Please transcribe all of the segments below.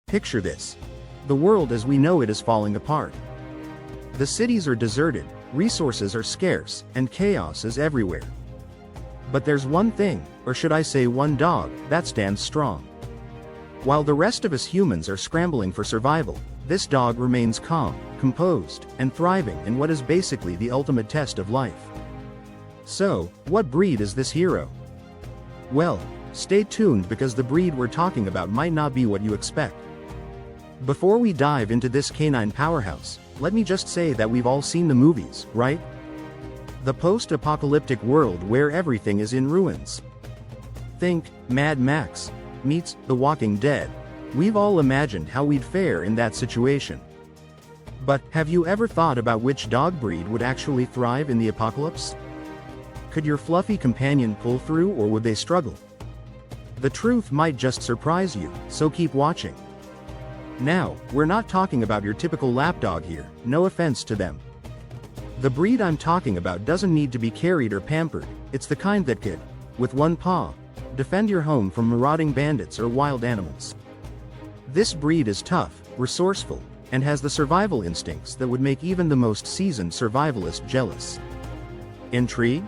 Picture this. The world as we know it is falling apart. The cities are deserted, resources are scarce, and chaos is everywhere. But there's one thing, or should I say one dog, that stands strong. While the rest of us humans are scrambling for survival, this dog remains calm, composed, and thriving in what is basically the ultimate test of life. So, what breed is this hero? Well, stay tuned because the breed we're talking about might not be what you expect. Before we dive into this canine powerhouse, let me just say that we've all seen the movies, right? The post-apocalyptic world where everything is in ruins. Think Mad Max meets The Walking Dead. We've all imagined how we'd fare in that situation. But have you ever thought about which dog breed would actually thrive in the apocalypse? Could your fluffy companion pull through, or would they struggle? The truth might just surprise you, so keep watching. Now, we're not talking about your typical lapdog here, no offense to them. The breed I'm talking about doesn't need to be carried or pampered, it's the kind that could, with one paw, defend your home from marauding bandits or wild animals. This breed is tough, resourceful, and has the survival instincts that would make even the most seasoned survivalist jealous. Intrigued?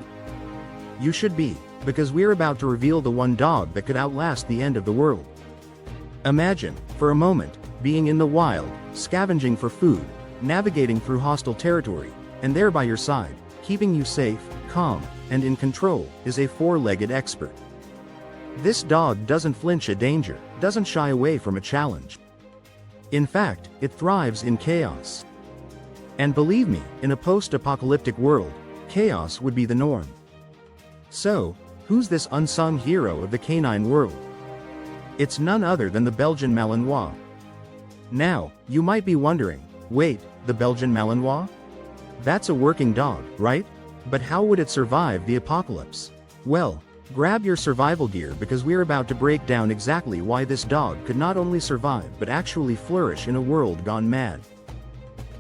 You should be, because we're about to reveal the one dog that could outlast the end of the world. Imagine, for a moment, being in the wild, scavenging for food, navigating through hostile territory, and there by your side, keeping you safe, calm, and in control, is a four-legged expert. This dog doesn't flinch at danger, doesn't shy away from a challenge. In fact, it thrives in chaos. And believe me, in a post-apocalyptic world, chaos would be the norm. So, who's this unsung hero of the canine world? It's none other than the Belgian Malinois. Now, you might be wondering, wait, the Belgian Malinois? That's a working dog, right? But how would it survive the apocalypse? Well, grab your survival gear because we're about to break down exactly why this dog could not only survive but actually flourish in a world gone mad.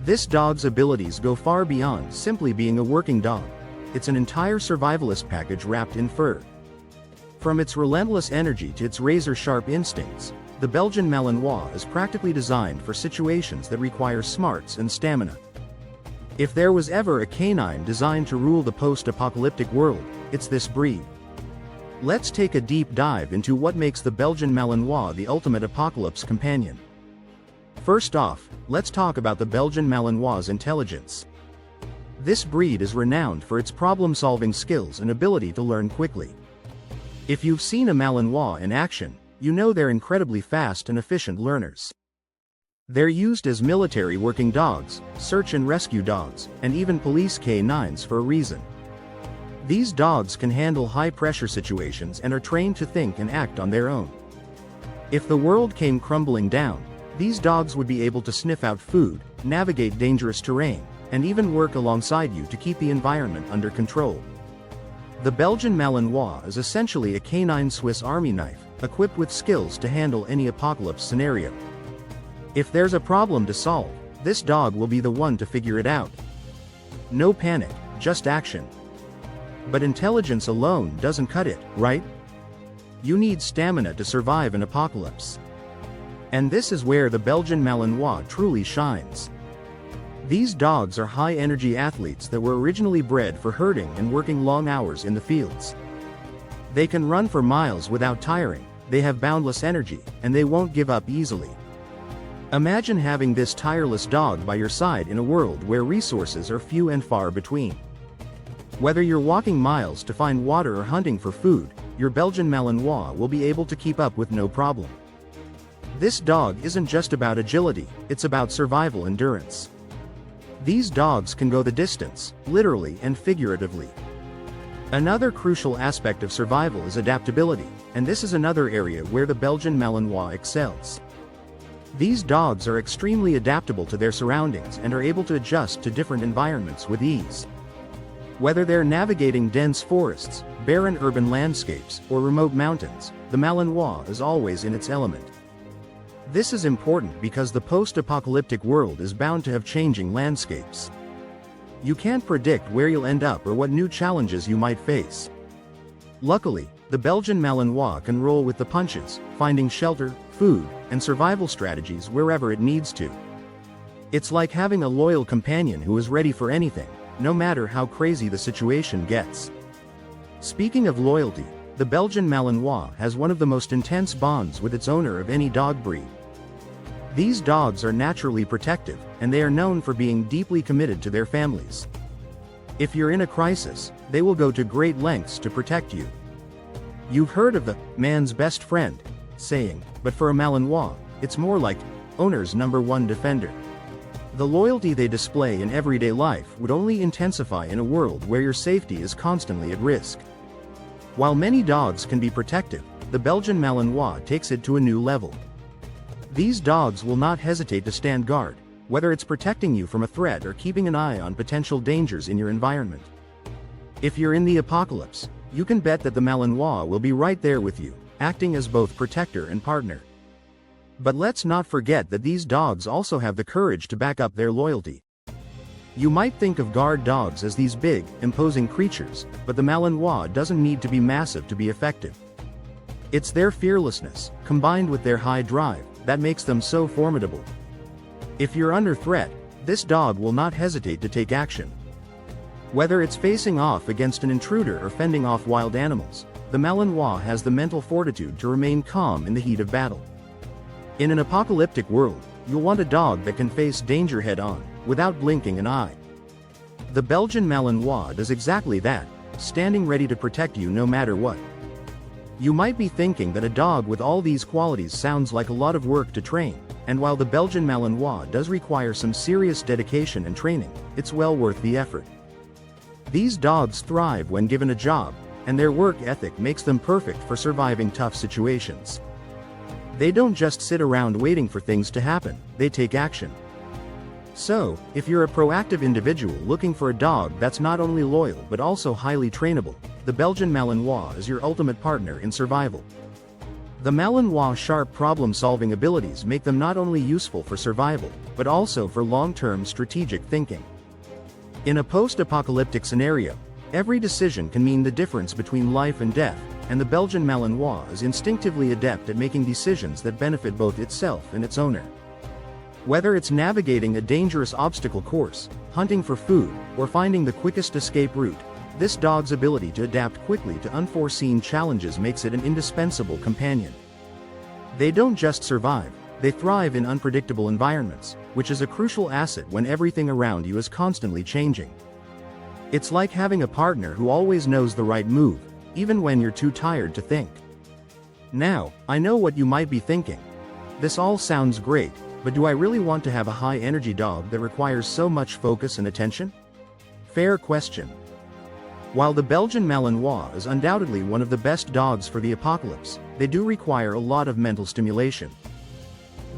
This dog's abilities go far beyond simply being a working dog. It's an entire survivalist package wrapped in fur. From its relentless energy to its razor-sharp instincts, the Belgian Malinois is practically designed for situations that require smarts and stamina. If there was ever a canine designed to rule the post-apocalyptic world, it's this breed. Let's take a deep dive into what makes the Belgian Malinois the ultimate apocalypse companion. First off, let's talk about the Belgian Malinois' intelligence. This breed is renowned for its problem-solving skills and ability to learn quickly. If you've seen a Malinois in action, you know they're incredibly fast and efficient learners. They're used as military working dogs, search and rescue dogs, and even police canines for a reason. These dogs can handle high-pressure situations and are trained to think and act on their own. If the world came crumbling down, these dogs would be able to sniff out food, navigate dangerous terrain, and even work alongside you to keep the environment under control. The Belgian Malinois is essentially a canine Swiss Army knife, equipped with skills to handle any apocalypse scenario. If there's a problem to solve, this dog will be the one to figure it out. No panic, just action. But intelligence alone doesn't cut it, right? You need stamina to survive an apocalypse. And this is where the Belgian Malinois truly shines. These dogs are high-energy athletes that were originally bred for herding and working long hours in the fields. They can run for miles without tiring, they have boundless energy, and they won't give up easily. Imagine having this tireless dog by your side in a world where resources are few and far between. Whether you're walking miles to find water or hunting for food, your Belgian Malinois will be able to keep up with no problem. This dog isn't just about agility, it's about survival endurance. These dogs can go the distance, literally and figuratively. Another crucial aspect of survival is adaptability, and this is another area where the Belgian Malinois excels. These dogs are extremely adaptable to their surroundings and are able to adjust to different environments with ease. Whether they're navigating dense forests, barren urban landscapes, or remote mountains, the Malinois is always in its element. This is important because the post-apocalyptic world is bound to have changing landscapes. You can't predict where you'll end up or what new challenges you might face. Luckily, the Belgian Malinois can roll with the punches, finding shelter, food, and survival strategies wherever it needs to. It's like having a loyal companion who is ready for anything, no matter how crazy the situation gets. Speaking of loyalty, the Belgian Malinois has one of the most intense bonds with its owner of any dog breed. These dogs are naturally protective, and they are known for being deeply committed to their families. If you're in a crisis, they will go to great lengths to protect you. You've heard of the man's best friend saying, but for a Malinois, it's more like owner's number one defender. The loyalty they display in everyday life would only intensify in a world where your safety is constantly at risk. While many dogs can be protective, the Belgian Malinois takes it to a new level. These dogs will not hesitate to stand guard, whether it's protecting you from a threat or keeping an eye on potential dangers in your environment. If you're in the apocalypse, you can bet that the Malinois will be right there with you, acting as both protector and partner. But let's not forget that these dogs also have the courage to back up their loyalty. You might think of guard dogs as these big, imposing creatures, but the Malinois doesn't need to be massive to be effective. It's their fearlessness, combined with their high drive, that makes them so formidable. If you're under threat, this dog will not hesitate to take action. Whether it's facing off against an intruder or fending off wild animals, the Malinois has the mental fortitude to remain calm in the heat of battle. In an apocalyptic world, you'll want a dog that can face danger head-on, without blinking an eye. The Belgian Malinois does exactly that, standing ready to protect you no matter what. You might be thinking that a dog with all these qualities sounds like a lot of work to train, and while the Belgian Malinois does require some serious dedication and training, it's well worth the effort. These dogs thrive when given a job, and their work ethic makes them perfect for surviving tough situations. They don't just sit around waiting for things to happen, they take action. So, if you're a proactive individual looking for a dog that's not only loyal but also highly trainable, the Belgian Malinois is your ultimate partner in survival. The Malinois' sharp problem-solving abilities make them not only useful for survival, but also for long-term strategic thinking. In a post-apocalyptic scenario, every decision can mean the difference between life and death, and the Belgian Malinois is instinctively adept at making decisions that benefit both itself and its owner. Whether it's navigating a dangerous obstacle course, hunting for food, or finding the quickest escape route, this dog's ability to adapt quickly to unforeseen challenges makes it an indispensable companion. They don't just survive, they thrive in unpredictable environments, which is a crucial asset when everything around you is constantly changing. It's like having a partner who always knows the right move, even when you're too tired to think. Now, I know what you might be thinking. This all sounds great, but do I really want to have a high-energy dog that requires so much focus and attention? Fair question. While the Belgian Malinois is undoubtedly one of the best dogs for the apocalypse, they do require a lot of mental stimulation.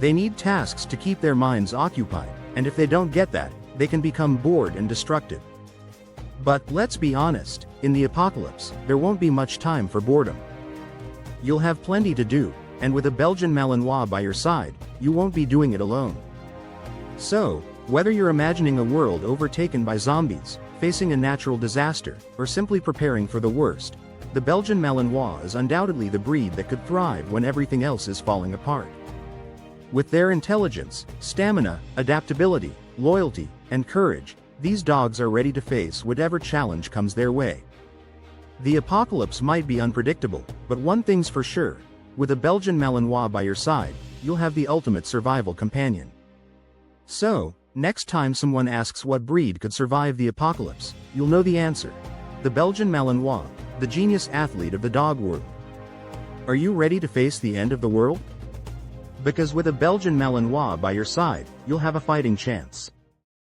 They need tasks to keep their minds occupied, and if they don't get that, they can become bored and destructive. But let's be honest, in the apocalypse, there won't be much time for boredom. You'll have plenty to do, and with a Belgian Malinois by your side, you won't be doing it alone. So, whether you're imagining a world overtaken by zombies, facing a natural disaster, or simply preparing for the worst, the Belgian Malinois is undoubtedly the breed that could thrive when everything else is falling apart. With their intelligence, stamina, adaptability, loyalty, and courage, these dogs are ready to face whatever challenge comes their way. The apocalypse might be unpredictable, but one thing's for sure, with a Belgian Malinois by your side, you'll have the ultimate survival companion. So, next time someone asks what breed could survive the apocalypse, you'll know the answer. The Belgian Malinois, the genius athlete of the dog world. Are you ready to face the end of the world? Because with a Belgian Malinois by your side, you'll have a fighting chance.